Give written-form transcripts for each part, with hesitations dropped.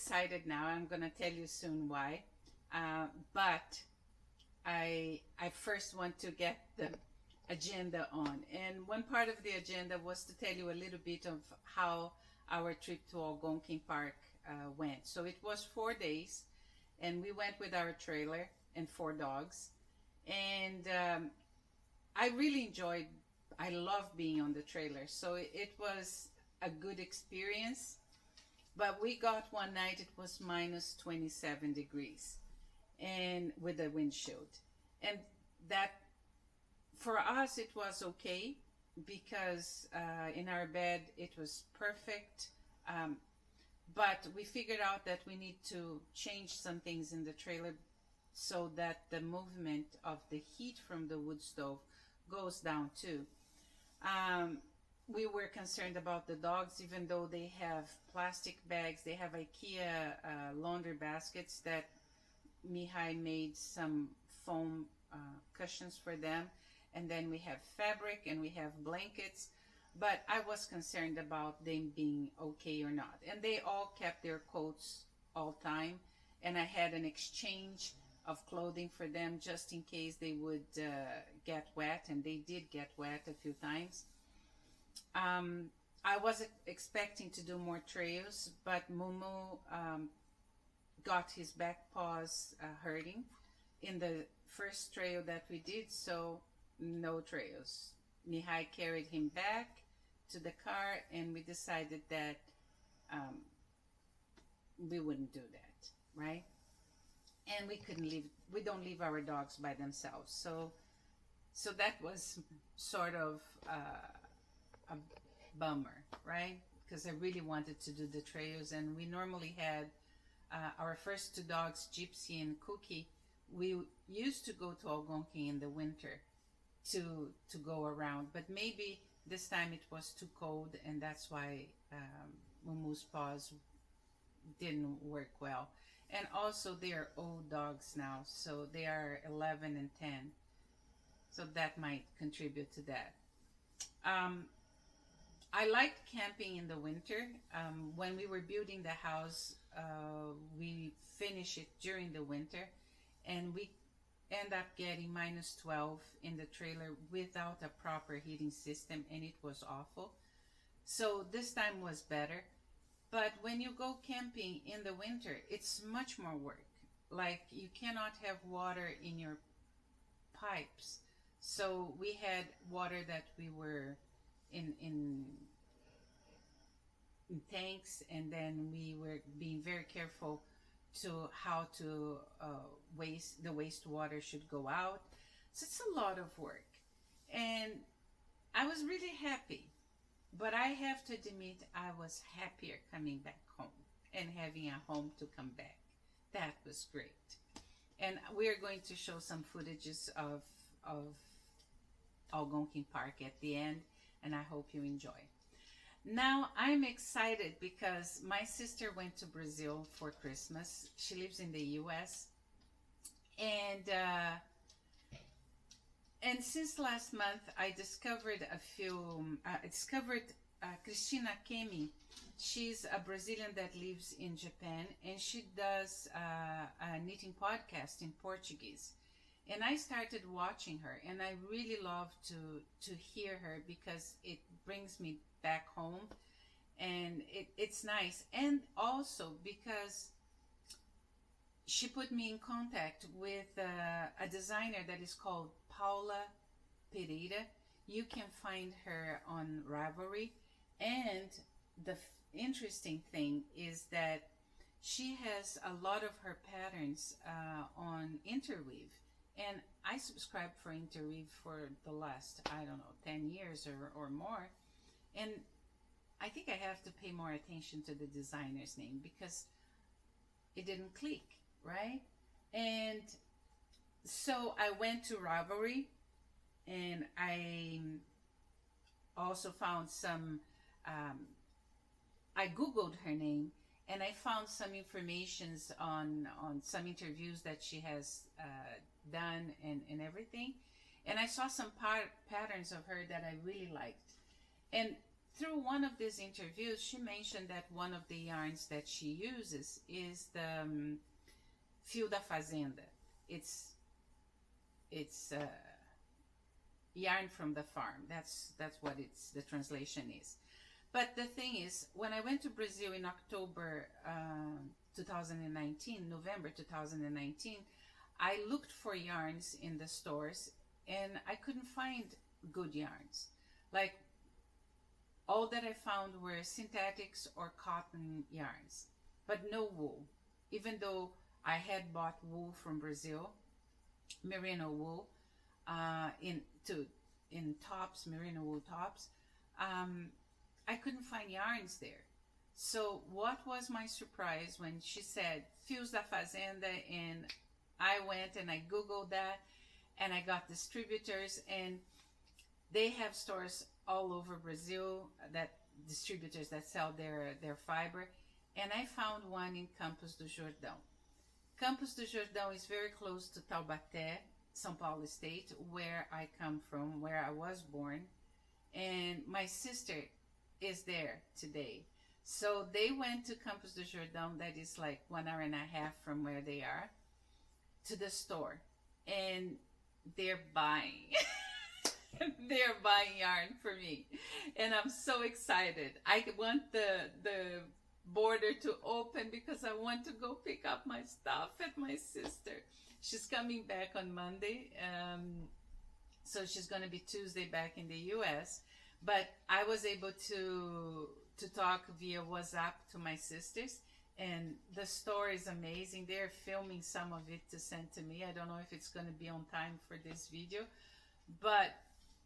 excited now. I'm going to tell you soon why. But I first want to get the agenda on. And one part of the agenda was to tell you a little bit of how our trip to Algonquin Park went. So it was 4 days, and we went with our trailer and 4 dogs. And I really enjoyed, I love being on the trailer. So it was a good experience. But we got one night, it was minus 27 degrees and with a windshield. And that, for us, it was okay because in our bed it was perfect. But we figured out that we need to change some things in the trailer so that the movement of the heat from the wood stove goes down too. We were concerned about the dogs, even though they have plastic bags. They have IKEA laundry baskets that Mihály made some foam cushions for them. And then we have fabric and we have blankets. But I was concerned about them being okay or not. And they all kept their coats all time. And I had an exchange of clothing for them just in case they would get wet. And they did get wet a few times. I was expecting to do more trails, but Mumu got his back paws hurting in the first trail that we did, so no trails. Mihály carried him back to the car, and we decided that we wouldn't do that, right? And we don't leave our dogs by themselves. So that was sort of a bummer, right? Because I really wanted to do the trails, and we normally had our first 2 dogs, Gypsy and Cookie. We used to go to Algonquin in the winter to go around, but maybe this time it was too cold, and that's why Mumu's paws didn't work well. And also they are old dogs now, so they are 11 and 10, so that might contribute to that. I liked camping in the winter. When we were building the house, we finished it during the winter, and we end up getting minus 12 in the trailer without a proper heating system, and it was awful. So this time was better. But when you go camping in the winter, it's much more work. Like, you cannot have water in your pipes. So we had water that we were in tanks, and then we were being very careful to how to the wastewater should go out. So it's a lot of work, and I was really happy, but I have to admit I was happier coming back home and having a home to come back. That was great. And we're going to show some footages of Algonquin Park at the end, and I hope you enjoy. Now, I'm excited because my sister went to Brazil for Christmas. She lives in the U.S. And since last month, I discovered Cristina Kemi. She's a Brazilian that lives in Japan, and she does a knitting podcast in Portuguese. And I started watching her, and I really love to hear her because it brings me back home, and it's nice. And also because she put me in contact with a designer that is called Paula Pereira. You can find her on Ravelry, and the interesting thing is that she has a lot of her patterns on Interweave, and I subscribed for Interweave for the last, 10 years or more. And I think I have to pay more attention to the designer's name because it didn't click, right? And so I went to Ravelry, and I also found some, I Googled her name, and I found some informations on some interviews that she has done and everything. And I saw some patterns of her that I really liked. And through one of these interviews, she mentioned that one of the yarns that she uses is the Fio da Fazenda. It's yarn from the farm. That's what the translation is. But the thing is, when I went to Brazil in October 2019, November 2019, I looked for yarns in the stores and I couldn't find good yarns. Like, all that I found were synthetics or cotton yarns, but no wool. Even though I had bought wool from Brazil, merino wool, in tops, merino wool tops, I couldn't find yarns there. So what was my surprise when she said Fios da Fazenda, and I went and I Googled that and I got distributors, and they have stores all over Brazil, that distributors that sell their fiber, and I found one in Campos do Jordão. Campos do Jordão is very close to Taubaté, São Paulo State, where I come from, where I was born, and my sister is there today. So they went to Campos do Jordão, that is like 1.5 hours from where they are, to the store, and they're buying. They're buying yarn for me, and I'm so excited. I want the border to open because I want to go pick up my stuff at my sister. She's coming back on Monday, so she's going to be Tuesday back in the US. But I was able to talk via WhatsApp to my sisters, and the store is amazing. They're filming some of it to send to me. I don't know if it's going to be on time for this video, but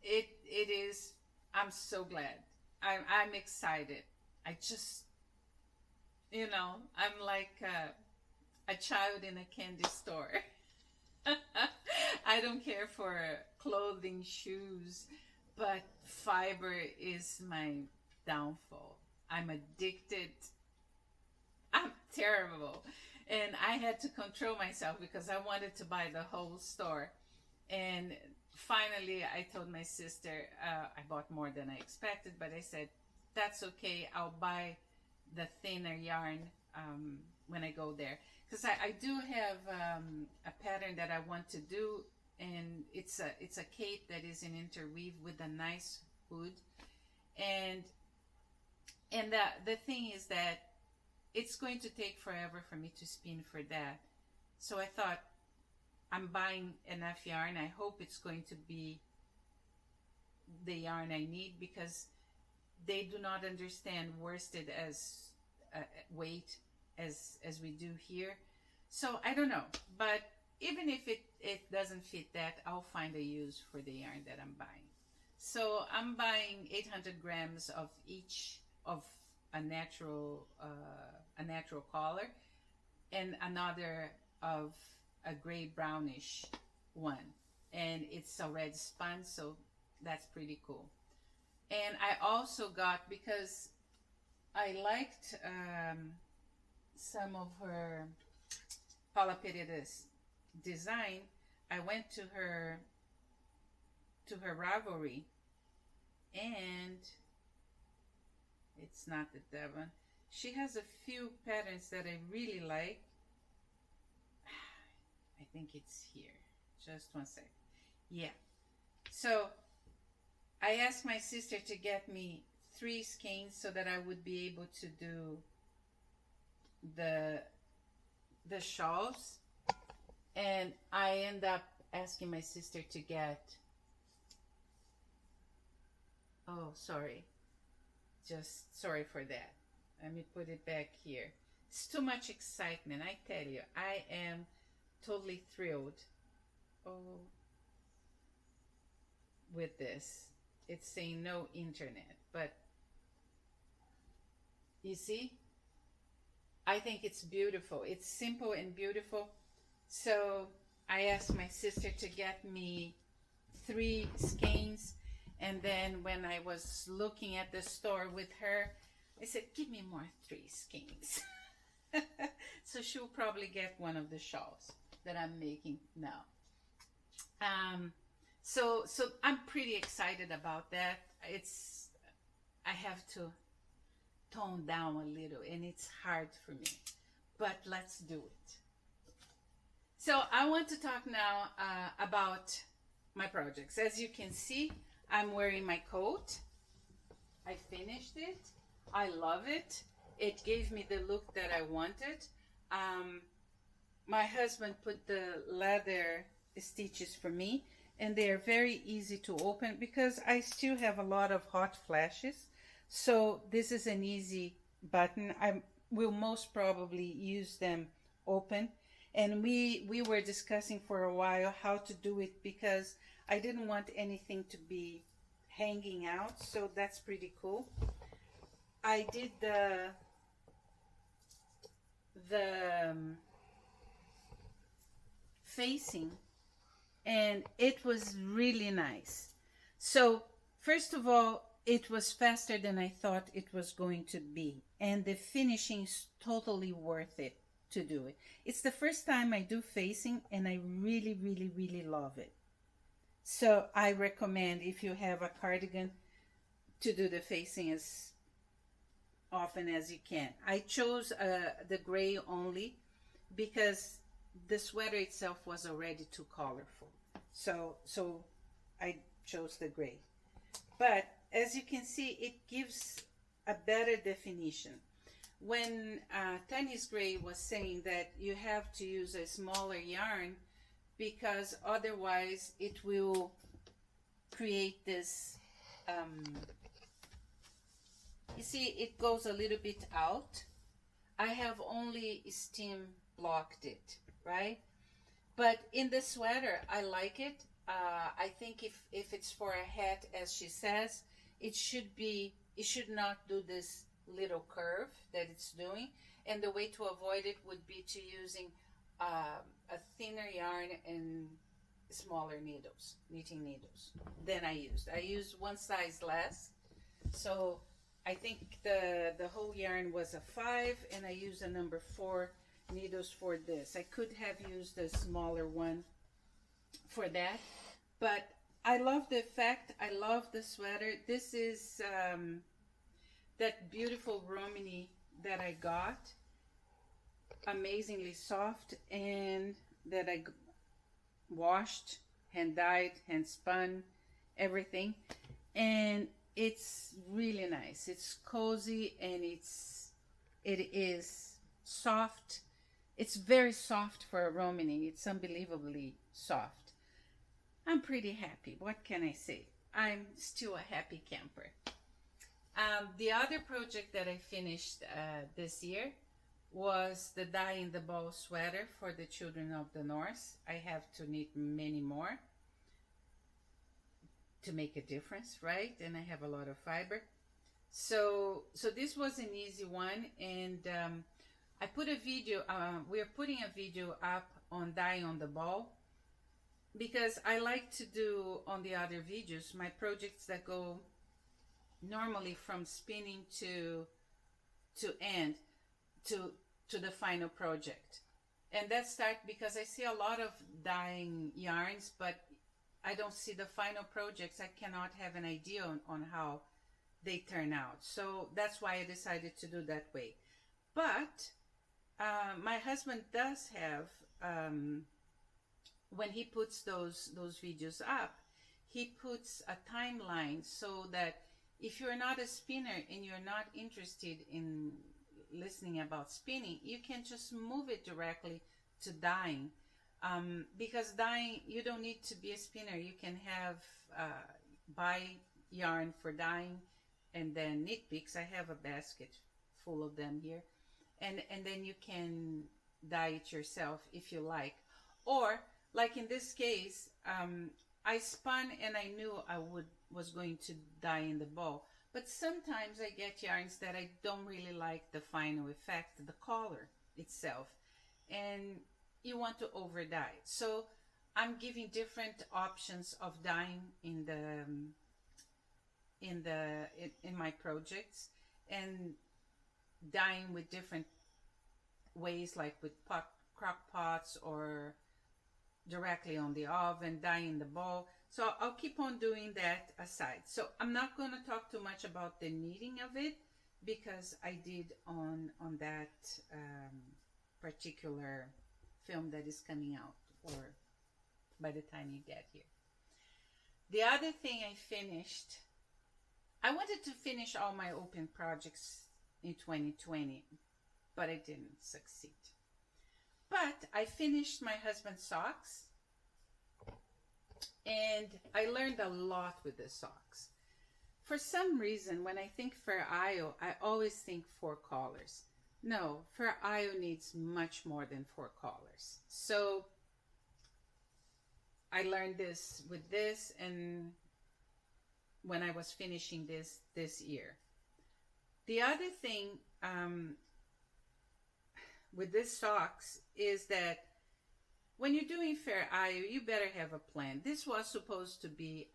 it is. I'm so glad. I'm excited. I just, I'm like a child in a candy store. I don't care for clothing, shoes, but fiber is my downfall. I'm addicted. I'm terrible. And I had to control myself because I wanted to buy the whole store. And finally, I told my sister, I bought more than I expected, but I said, that's okay. I'll buy the thinner yarn when I go there. Because I do have a pattern that I want to do, and it's a cape that is an interweave with a nice hood. And the thing is that it's going to take forever for me to spin for that. So I thought, I'm buying enough yarn. I hope it's going to be the yarn I need, because they do not understand worsted as weight as we do here. So I don't know, but even if it doesn't fit that, I'll find a use for the yarn that I'm buying. So I'm buying 800 grams of each of a natural color, and another of a gray brownish one, and it's already spun, so that's pretty cool. And I also got, because I liked some of her Paula Pereira's design, I went to her Ravelry, and it's not the Devon. She has a few patterns that I really like. I think it's here. Just one sec. Yeah. So I asked my sister to get me 3 skeins so that I would be able to do the shawls, and I end up asking my sister to get, oh, sorry, just sorry for that. Let me put it back here. It's too much excitement, I tell you. I am totally thrilled with this. It's saying no internet, but you see, I think it's beautiful. It's simple and beautiful. So I asked my sister to get me 3 skeins, and then when I was looking at the store with her, I said, give me more 3 skeins. So she'll probably get one of the shawls that I'm making now. So I'm pretty excited about that. I have to tone down a little, and it's hard for me. But let's do it. So I want to talk now about my projects. As you can see, I'm wearing my coat. I finished it. I love it. It gave me the look that I wanted. My husband put the leather stitches for me, and they are very easy to open because I still have a lot of hot flashes. So this is an easy button. I will most probably use them open. And we were discussing for a while how to do it because I didn't want anything to be hanging out. So that's pretty cool. I did the facing, and it was really nice. So first of all, it was faster than I thought it was going to be, and the finishing is totally worth it to do it. It's the first time I do facing, and I really, really, really love it. So I recommend, if you have a cardigan, to do the facing as often as you can. I chose the gray only because the sweater itself was already too colorful. So I chose the gray. But as you can see, it gives a better definition. When Tanya's Gray was saying that you have to use a smaller yarn because otherwise it will create this, you see, it goes a little bit out. I have only steam blocked it, right? But in the sweater, I like it. I think if it's for a hat, as she says, it should not do this little curve that it's doing. And the way to avoid it would be to using a thinner yarn and smaller needles, knitting needles, than I used. I used one size less. So I think the whole yarn was a 5, and I used a number 4 needles for this. I could have used a smaller one for that, but I love the effect. I love the sweater. This is that beautiful Romany that I got, amazingly soft, and that I washed, hand dyed, hand spun, everything, and it's really nice. It's cozy, and it is soft. It's very soft for a Romany. It's unbelievably soft. I'm pretty happy. What can I say? I'm still a happy camper. The other project that I finished this year was the Dye in the Ball sweater for the Children of the North. I have to knit many more to make a difference, right? And I have a lot of fiber. So this was an easy one, and I put a video, we're putting a video up on Dye on the Ball, because I like to do on the other videos my projects that go normally from spinning to end to the final project. And that starts because I see a lot of dyeing yarns, but I don't see the final projects. I cannot have an idea on how they turn out. So that's why I decided to do that way. But my husband does have, when he puts those videos up, he puts a timeline so that if you're not a spinner and you're not interested in listening about spinning, you can just move it directly to dyeing. Because dyeing, you don't need to be a spinner. You can have buy yarn for dyeing and then knit picks. I have a basket full of them here, and then you can dye it yourself if you like. Or like in this case, I spun and I knew I was going to dye in the ball, but sometimes I get yarns that I don't really like the final effect, the color itself, and you want to over dye. So I'm giving different options of dyeing in my projects, and dyeing with different ways, like with crock pots or directly on the oven, dyeing the ball. So I'll keep on doing that aside. So I'm not going to talk too much about the knitting of it because I did on that particular film that is coming out, or by the time you get here. The other thing I finished, I wanted to finish all my open projects in 2020, but I didn't succeed. But I finished my husband's socks, and I learned a lot with the socks. For some reason, when I think Fair Isle, I always think 4 collars. No, Fair Isle needs much more than 4 collars. So I learned this with this, and when I was finishing this year. The other thing with this socks is that when you're doing Fair Isle, you better have a plan. This was supposed to be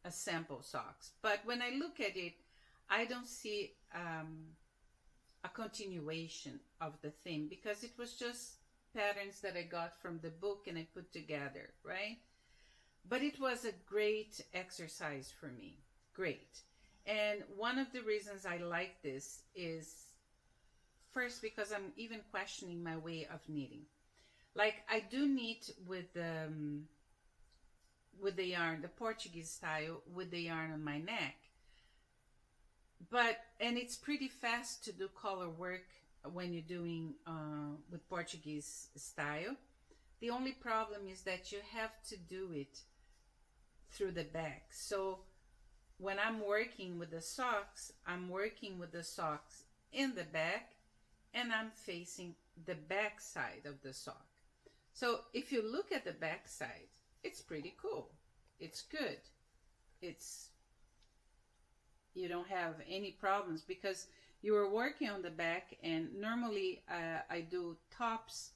a sample socks, but when I look at it, I don't see a continuation of the theme, because it was just patterns that I got from the book and I put together, right? But it was a great exercise for me, great. And one of the reasons I like this is, first, because I'm even questioning my way of knitting. Like, I do knit with the yarn, the Portuguese style, with the yarn on my neck. And it's pretty fast to do color work when you're doing with Portuguese style. The only problem is that you have to do it through the back. So when I'm working with the socks, I'm working with the socks in the back, and I'm facing the back side of the sock. So if you look at the back side, it's pretty cool. It's good. You don't have any problems because you are working on the back, and normally I do tops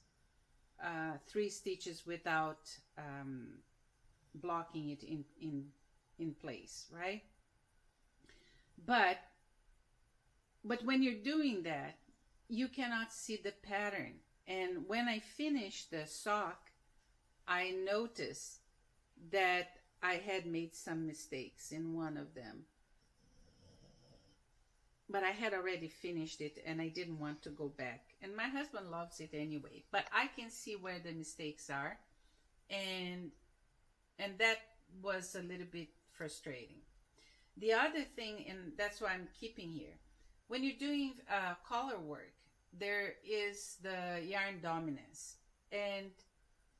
3 stitches without blocking it in place, right? But when you're doing that, you cannot see the pattern. And when I finished the sock, I noticed that I had made some mistakes in one of them. But I had already finished it and I didn't want to go back. And my husband loves it anyway. But I can see where the mistakes are. And that was a little bit frustrating. The other thing, and that's why I'm keeping here, when you're doing collar work, there is the yarn dominance. And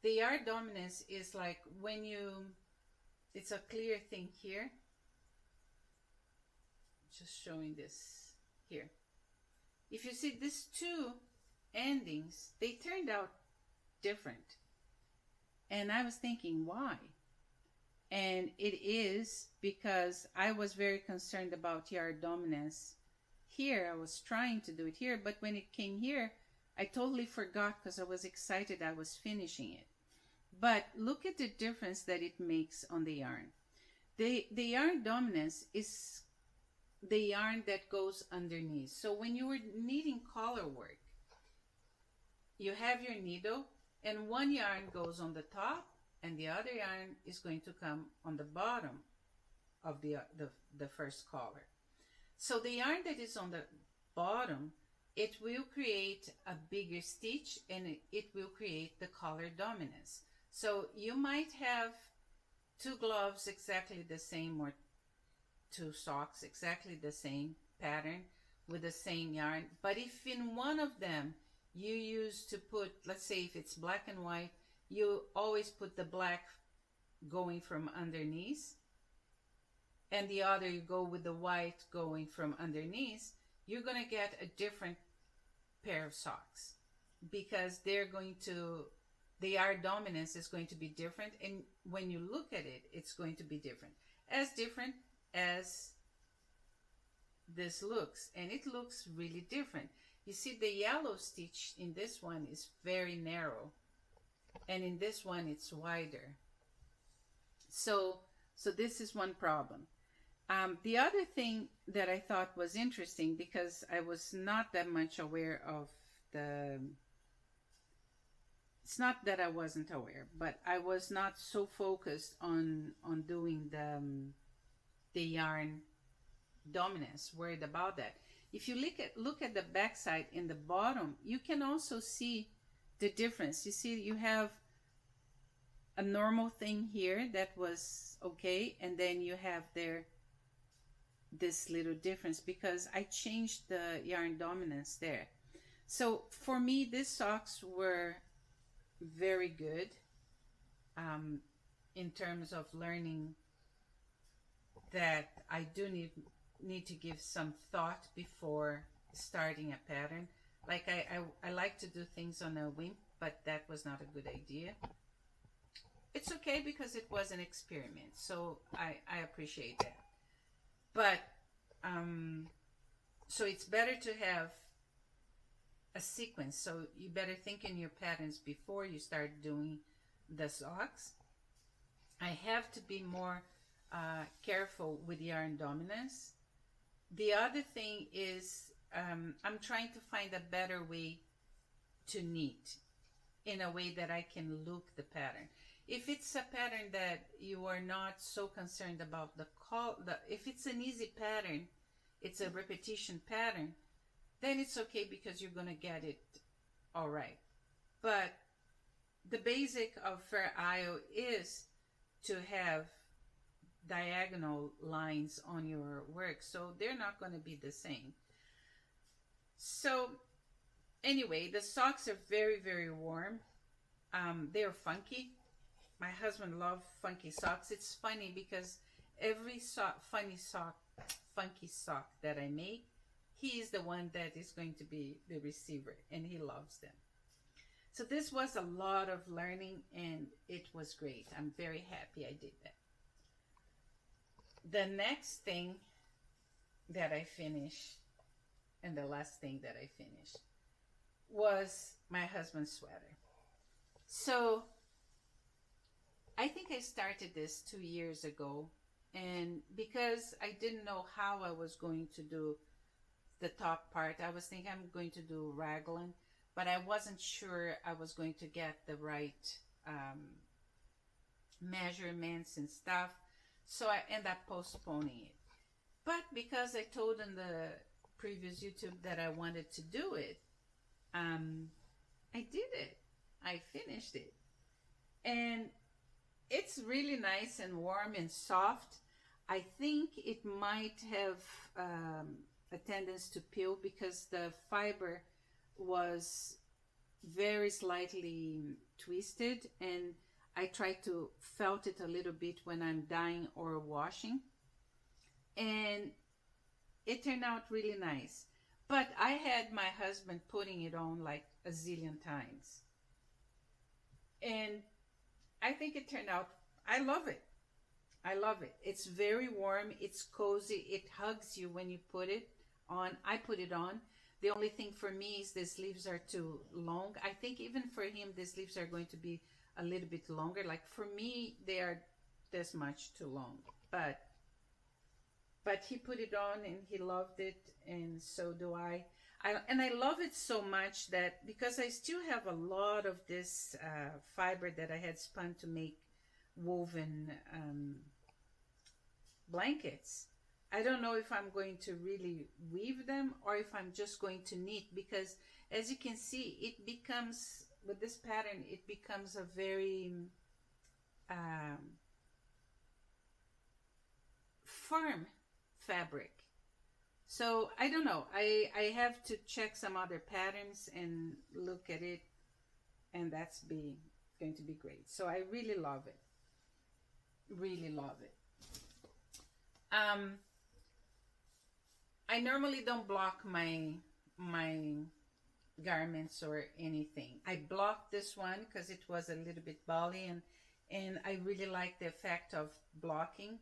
the yarn dominance is like when it's a clear thing here. Just showing this here. If you see these 2 endings, they turned out different. And I was thinking, why? And it is because I was very concerned about yarn dominance here. I was trying to do it here, but when it came here, I totally forgot because I was excited I was finishing it. But look at the difference that it makes on the yarn. The yarn dominance is the yarn that goes underneath. So when you were knitting collar work, you have your needle and one yarn goes on the top and the other yarn is going to come on the bottom of the first collar. So the yarn that is on the bottom, it will create a bigger stitch and it will create the collar dominance. So you might have 2 gloves exactly the same, or 2 socks exactly the same pattern with the same yarn, but if in one of them you use to put, let's say if it's black and white, you always put the black going from underneath, and the other you go with the white going from underneath, you're going to get a different pair of socks because the yarn dominance is going to be different, and when you look at it, it's going to be different as this looks, and it looks really different. You see the yellow stitch in this one is very narrow, and in this one it's wider. So this is one problem. The other thing that I thought was interesting, because I was not that much aware of it's not that I wasn't aware, but I was not so focused on doing the yarn dominance, worried about that. If you look at the back side in the bottom, you can also see the difference. You see, you have a normal thing here that was okay, and then you have there this little difference because I changed the yarn dominance there. So for me, these socks were very good in terms of learning that I do need to give some thought before starting a pattern. Like I like to do things on a whim, but that was not a good idea. It's okay because it was an experiment, so I appreciate that. But so it's better to have a sequence. So you better think in your patterns before you start doing the socks. I have to be more careful with yarn dominance. The other thing is I'm trying to find a better way to knit in a way that I can look the pattern. If it's a pattern that you are not so concerned about if it's an easy pattern, it's a repetition pattern, then it's okay because you're going to get it all right. But the basic of Fair Isle is to have diagonal lines on your work, so they're not going to be the same. So anyway, the socks are very, very warm. They're funky. My husband loves funky socks. It's funny because every funky sock that I make, he is the one that is going to be the receiver, and he loves them. So this was a lot of learning, and it was great. I'm very happy I did that. The next thing that I finished, and the last thing that I finished, was my husband's sweater. So I think I started this 2 years ago, and because I didn't know how I was going to do the top part, I was thinking I'm going to do raglan, but I wasn't sure I was going to get the right measurements and stuff, so I ended up postponing it. But because I told in the previous YouTube that I wanted to do it, I did it. I finished it. And it's really nice and warm and soft. I think it might have a tendency to peel because the fiber was very slightly twisted, and I tried to felt it a little bit when I'm dyeing or washing, and it turned out really nice. But I had my husband putting it on like a zillion times, and I think it turned out, I love it. I love it. It's very warm. It's cozy. It hugs you when you put it on. I put it on. The only thing for me is the sleeves are too long. I think even for him, the sleeves are going to be a little bit longer. Like for me, they are this much too long. But he put it on and he loved it, and so do I. And I love it so much that because I still have a lot of this fiber that I had spun to make woven blankets, I don't know if I'm going to really weave them or if I'm just going to knit, because as you can see, it becomes, with this pattern, it becomes a very firm fabric. So I don't know, I have to check some other patterns and look at it, and that's going to be great. So I really love it. Really love it. I normally don't block my garments or anything. I blocked this one because it was a little bit bally, and I really like the effect of blocking.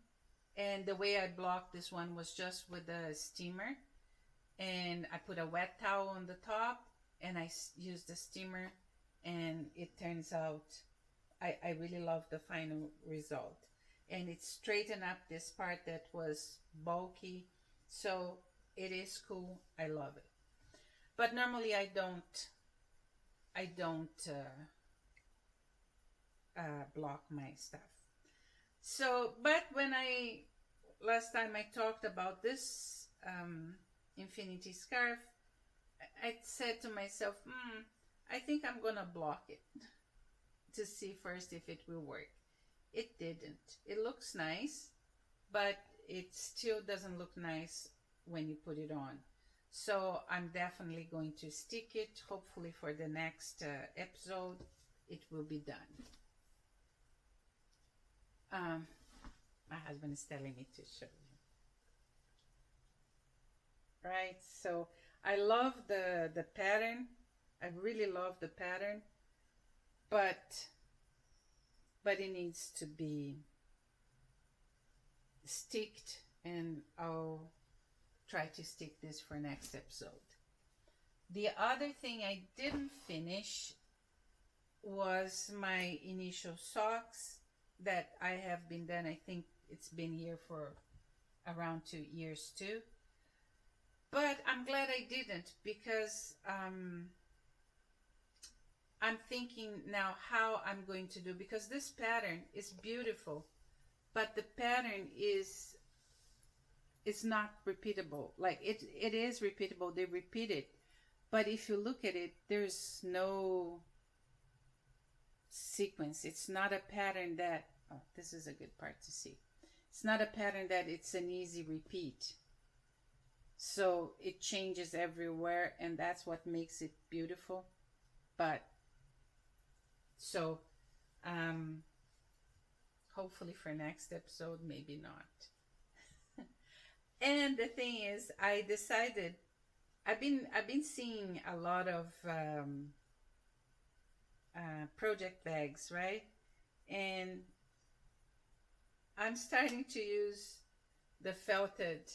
And the way I blocked this one was just with a steamer, and I put a wet towel on the top and I used the steamer, and it turns out I really love the final result. And it straightened up this part that was bulky, so it is cool. I love it. But normally I don't block my stuff. So, but when last time I talked about this infinity scarf, I said to myself, I think I'm gonna block it to see first if it will work. It didn't. It looks nice, but it still doesn't look nice when you put it on. So I'm definitely going to stick it. Hopefully for the next episode, it will be done. My husband is telling me to show you. Right, so I love the pattern. I really love the pattern, but it needs to be sticked, and I'll try to stick this for next episode. The other thing I didn't finish was my initial socks that I have been done. I think it's been here for around 2 years too. But I'm glad I didn't, because I'm thinking now how I'm going to do, because this pattern is beautiful, but the pattern is not repeatable. Like it is repeatable, they repeat it, but if you look at it, there's no sequence. It's not a pattern that, oh, this is a good part to see. It's not a pattern that it's an easy repeat. So it changes everywhere, and that's what makes it beautiful. But so hopefully for next episode, maybe not. And the thing is, I decided, I've been seeing a lot of project bags, right? And I'm starting to use the felted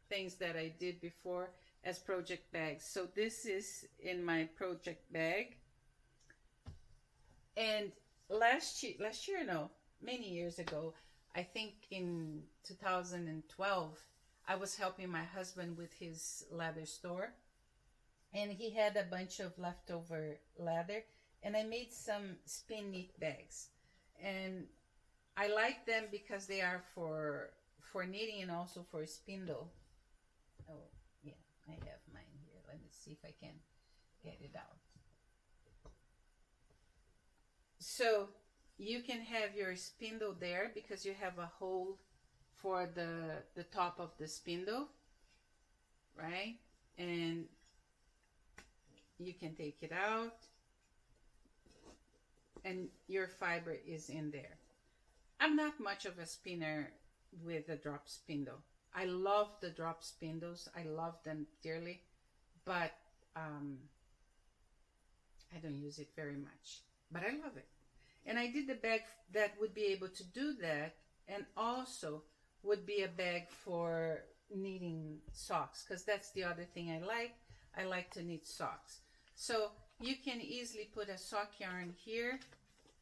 things that I did before as project bags. So this is in my project bag. And many years ago, I think in 2012, I was helping my husband with his leather store, and he had a bunch of leftover leather, and I made some spin knit bags. And I like them because they are for knitting and also for spindle. Oh, yeah, I have mine here. Let me see if I can get it out. So you can have your spindle there because you have a hole for the top of the spindle, right? And you can take it out, and your fiber is in there. I'm not much of a spinner with a drop spindle. I love the drop spindles. I love them dearly, but I don't use it very much, but I love it. And I did the bag that would be able to do that, and also would be a bag for knitting socks, because that's the other thing I like. I like to knit socks. So you can easily put a sock yarn here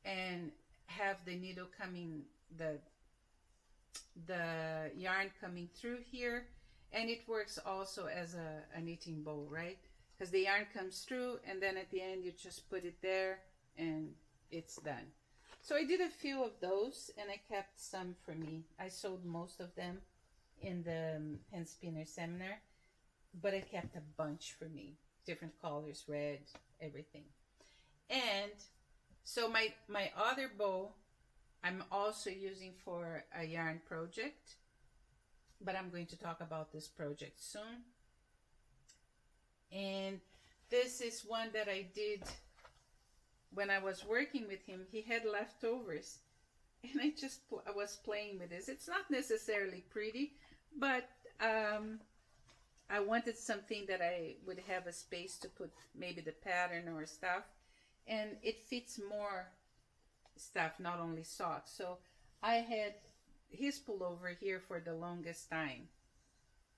and have the needle coming, the yarn coming through here, and it works also as a knitting bowl, right? Because the yarn comes through, and then at the end you just put it there and it's done. So I did a few of those, and I kept some for me. I sold most of them in the hand spinner seminar, but I kept a bunch for me, different colors, red, everything. And so my other bow I'm also using for a yarn project, but I'm going to talk about this project soon. And this is one that I did when I was working with him. He had leftovers, and I was playing with this. It's not necessarily pretty, but I wanted something that I would have a space to put maybe the pattern or stuff, and it fits more stuff, not only socks. So I had his pullover here for the longest time,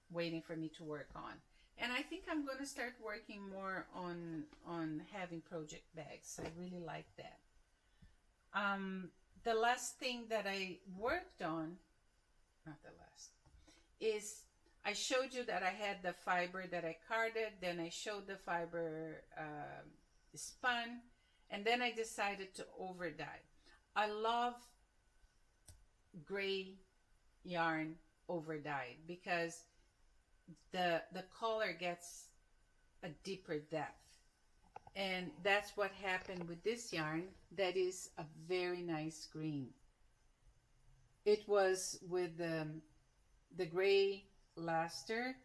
waiting for me to work on. And I think I'm going to start working more on having project bags. I really like that. The last thing that I worked on, not the last, is I showed you that I had the fiber that I carded, then I showed the fiber spun, and then I decided to over dye. I love gray yarn over dyed because the color gets a deeper depth. And that's what happened with this yarn. That is a very nice green. It was with the gray luster,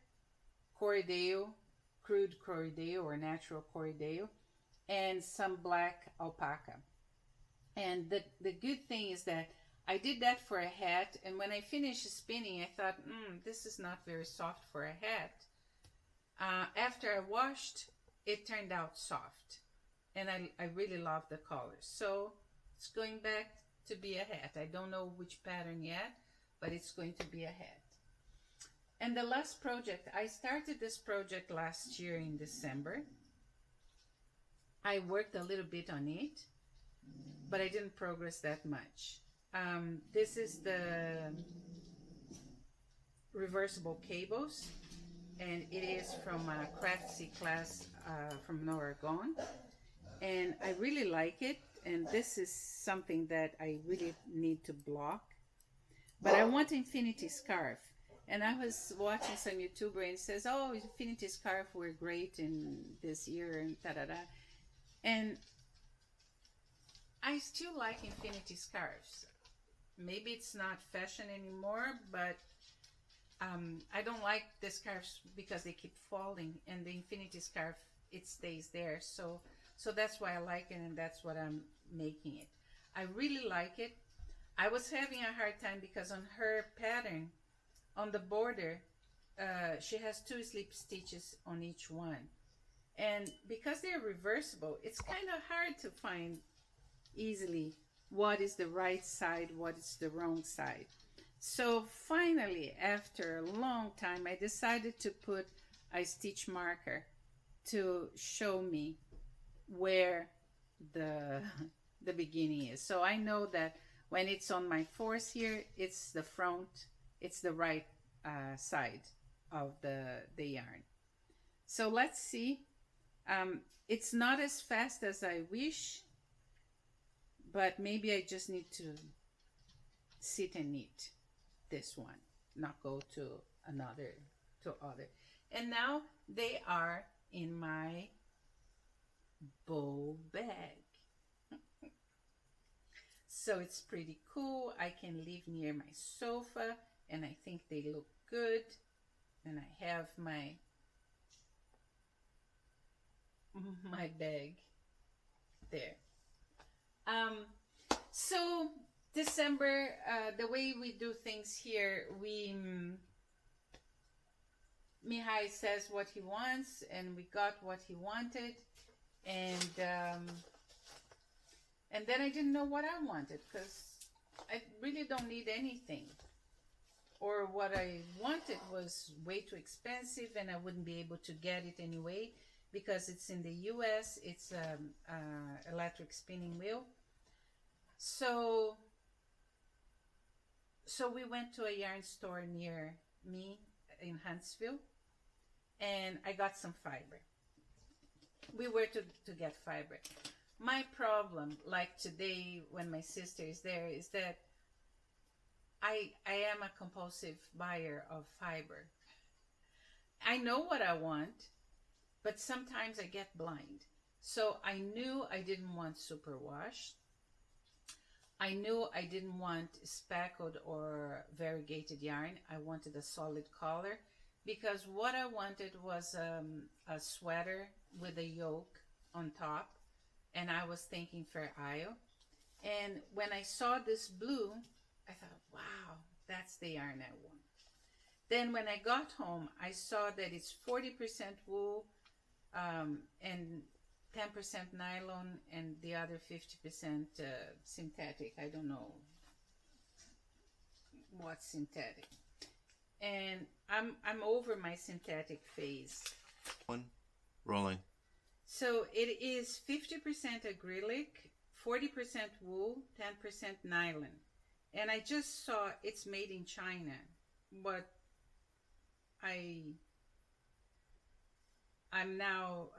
Corriedale, crude Corriedale or natural Corriedale, and some black alpaca. And the good thing is that I did that for a hat, and when I finished spinning, I thought, this is not very soft for a hat. After I washed, it turned out soft, and I really love the color. So it's going back to be a hat. I don't know which pattern yet, but it's going to be a hat. And the last project, I started this project last year in December. I worked a little bit on it, but I didn't progress that much. This is the Reversible Cables, and it is from a Craftsy class from Oregon, and I really like it, and this is something that I really need to block, but I want infinity scarf, and I was watching some YouTuber and it says, oh, infinity scarf were great in this year and da-da-da, and I still like infinity scarves. Maybe it's not fashion anymore, but I don't like the scarves because they keep falling, and the infinity scarf, it stays there. So that's why I like it, and that's what I'm making it. I really like it. I was having a hard time because on her pattern, on the border, she has 2 slip stitches on each one. And because they're reversible, it's kind of hard to find easily what is the right side, what is the wrong side. So finally, after a long time, I decided to put a stitch marker to show me where the beginning is. So I know that when it's on my force here, it's the front, it's the right side of the yarn. So let's see. It's not as fast as I wish, but maybe I just need to sit and knit this one, not go to other. And now they are in my bow bag. So it's pretty cool. I can leave near my sofa, and I think they look good. And I have my bag there. So December, the way we do things here, Mihály says what he wants, and we got what he wanted, and then I didn't know what I wanted because I really don't need anything, or what I wanted was way too expensive, and I wouldn't be able to get it anyway because it's in the US. It's electric spinning wheel. So we went to a yarn store near me in Huntsville, and I got some fiber. We were to get fiber. My problem, like today when my sister is there, is that I am a compulsive buyer of fiber. I know what I want, but sometimes I get blind. So I knew I didn't want superwash. I knew I didn't want speckled or variegated yarn. I wanted a solid color because what I wanted was a sweater with a yoke on top, and I was thinking Fair Isle. And when I saw this blue, I thought, wow, that's the yarn I want. Then when I got home, I saw that it's 40% wool and 10% nylon and the other 50% synthetic. I don't know what's synthetic. And I'm over my synthetic phase. One, rolling. So it is 50% acrylic, 40% wool, 10% nylon. And I just saw it's made in China, but I'm now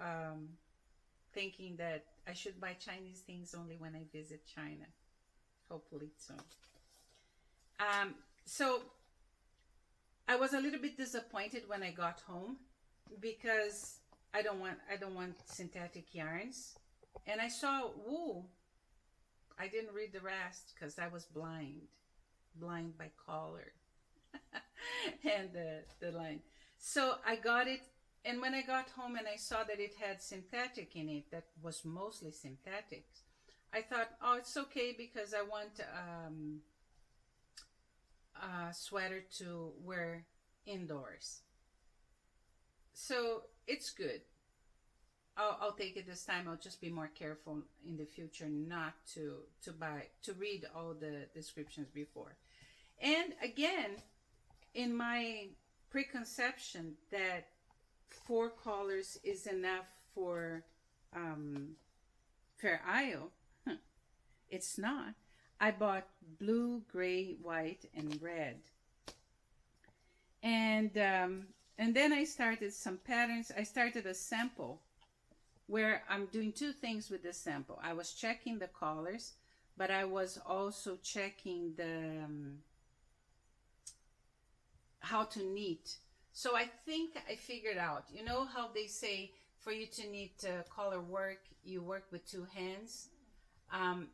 thinking that I should buy Chinese things only when I visit China. hopefully soon. So I was a little bit disappointed when I got home because I don't want synthetic yarns, and I saw wool. I didn't read the rest because I was blind by color and the line. So I got it, and when I got home and I saw that it had synthetic in it, that was mostly synthetics, I thought, oh, it's okay because I want a sweater to wear indoors. So it's good. I'll take it this time. I'll just be more careful in the future not to read all the descriptions before. And again, in my preconception that 4 colors is enough for Fair Isle, it's not. I bought blue, gray, white, and red. And then I started some patterns. I started a sample where I'm doing 2 things with the sample. I was checking the colors, but I was also checking the how to knit. So I think I figured out, you know how they say for you to knit collar work, you work with 2 hands?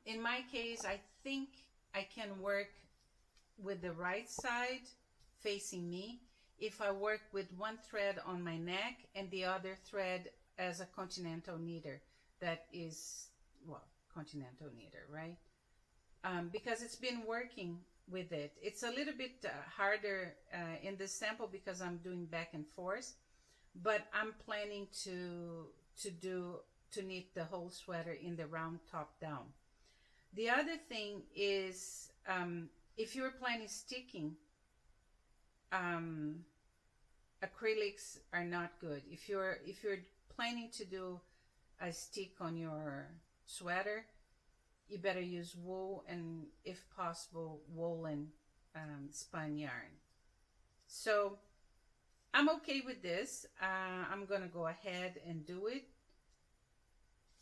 In my case, I think I can work with the right side facing me if I work with one thread on my neck and the other thread as a continental knitter. That is, well, continental knitter, right? Because it's been working with it. It's a little bit harder in this sample because I'm doing back and forth, but I'm planning to knit the whole sweater in the round top down. The other thing is, if you're planning sticking, acrylics are not good. If you're planning to do a stick on your sweater, you better use wool and, if possible, woolen spun yarn. So I'm okay with this. I'm gonna go ahead and do it.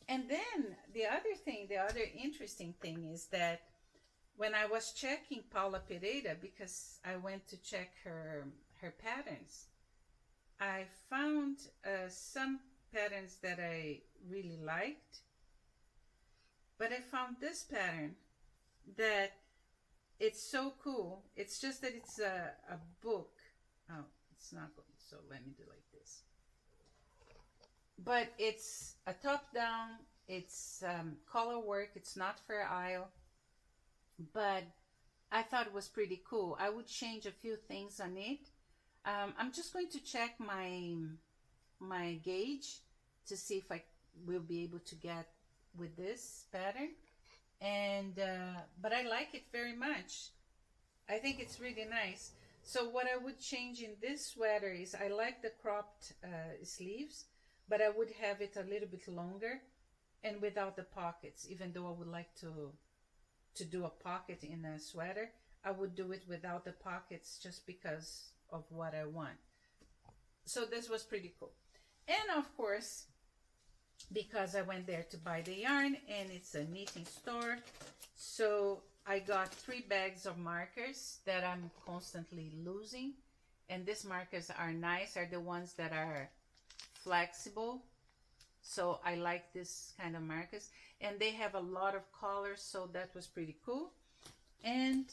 And then the other interesting thing is that when I was checking Paula Pereira, because I went to check her patterns, I found some patterns that I really liked, but I found this pattern that it's so cool. It's just that it's a book. Oh, it's not good. So let me do like this. But it's a top down, it's color work, it's not Fair Isle, but I thought it was pretty cool. I would change a few things on it. I'm just going to check my gauge to see if I will be able to get with this pattern. And but I like it very much. I think it's really nice. So what I would change in this sweater is I like the cropped sleeves, but I would have it a little bit longer and without the pockets. Even though I would like to do a pocket in a sweater, I would do it without the pockets just because of what I want. So this was pretty cool. And of course, because I went there to buy the yarn and it's a knitting store, so I got 3 bags of markers that I'm constantly losing. And these markers are nice, are the ones that are flexible. So I like this kind of markers. And they have a lot of colors, so that was pretty cool. And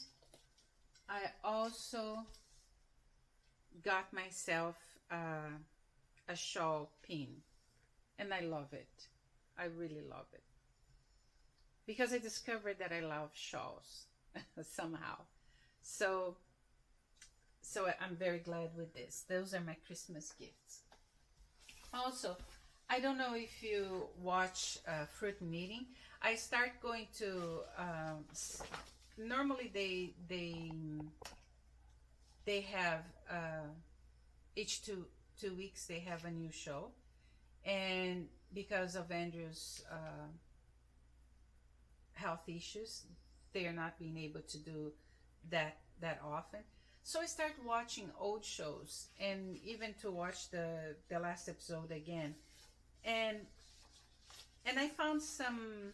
I also got myself a shawl pin. And I love it. I really love it. Because I discovered that I love shawls somehow. So I'm very glad with this. Those are my Christmas gifts. Also, I don't know if you watch Fruit Knitting. I start going to, normally they have, each two weeks they have a new show. And because of Andrew's health issues, they are not being able to do that often. So I start watching old shows, and even to watch the last episode again. And I found some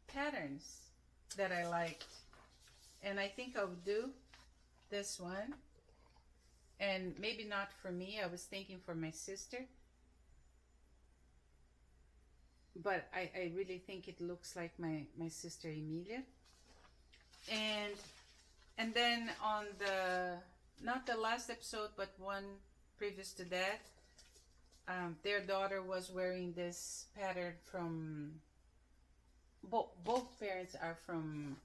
patterns that I liked. And I think I'll do this one. And maybe not for me. I was thinking for my sister. But I really think it looks like my sister Emilia. And then on the, not the last episode, but one previous to that, their daughter was wearing this pattern from, both parents are from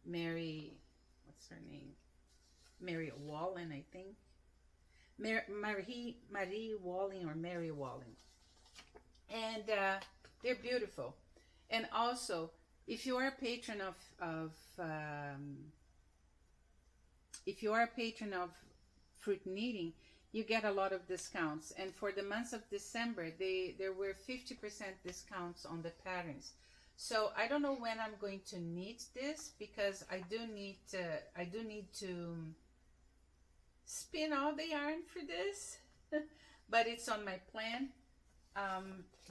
Mary, what's her name? Mary Wallen, I think. Marie Walling or Mary Walling. And they're beautiful. And also, if you are a patron of fruit knitting, you get a lot of discounts. And for the months of December, there were 50% discounts on the patterns. So I don't know when I'm going to knit this, because I do need to spin all the yarn for this, but it's on my plan.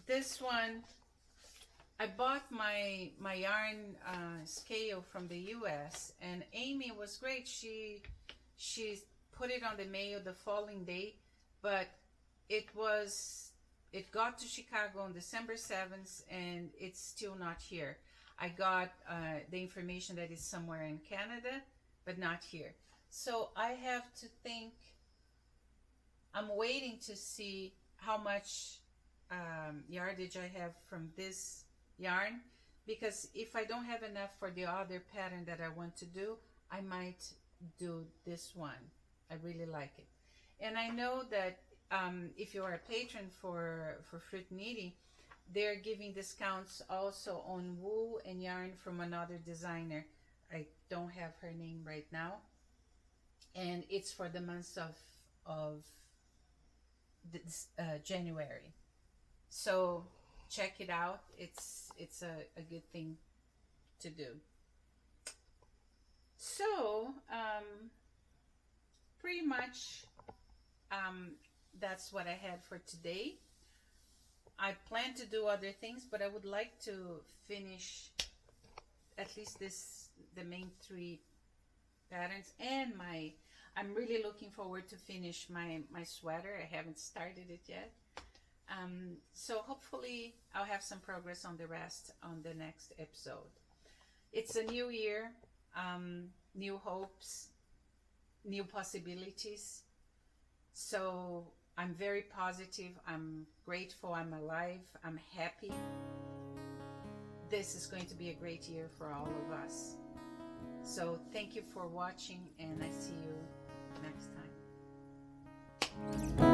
This one, I bought my yarn scale from the US, and Amy was great. She put it on the mail the following day, but it got to Chicago on December 7th, and it's still not here. I got the information that it's somewhere in Canada, but not here. So I have to think, I'm waiting to see how much yardage I have from this yarn, because if I don't have enough for the other pattern that I want to do, I might do this one. I really like it. And I know that if you are a patron for fruit knitting, they're giving discounts also on wool and yarn from another designer. I don't have her name right now. And it's for the months of January. So check it out. It's a good thing to do. So pretty much that's what I had for today. I plan to do other things, but I would like to finish at least the main 3 patterns, and I'm really looking forward to finish my sweater. I haven't started it yet. So hopefully I'll have some progress on the rest on the next episode. It's a new year, new hopes, new possibilities. So I'm very positive. I'm grateful. I'm alive. I'm happy. This is going to be a great year for all of us. So thank you for watching, and I see you next time.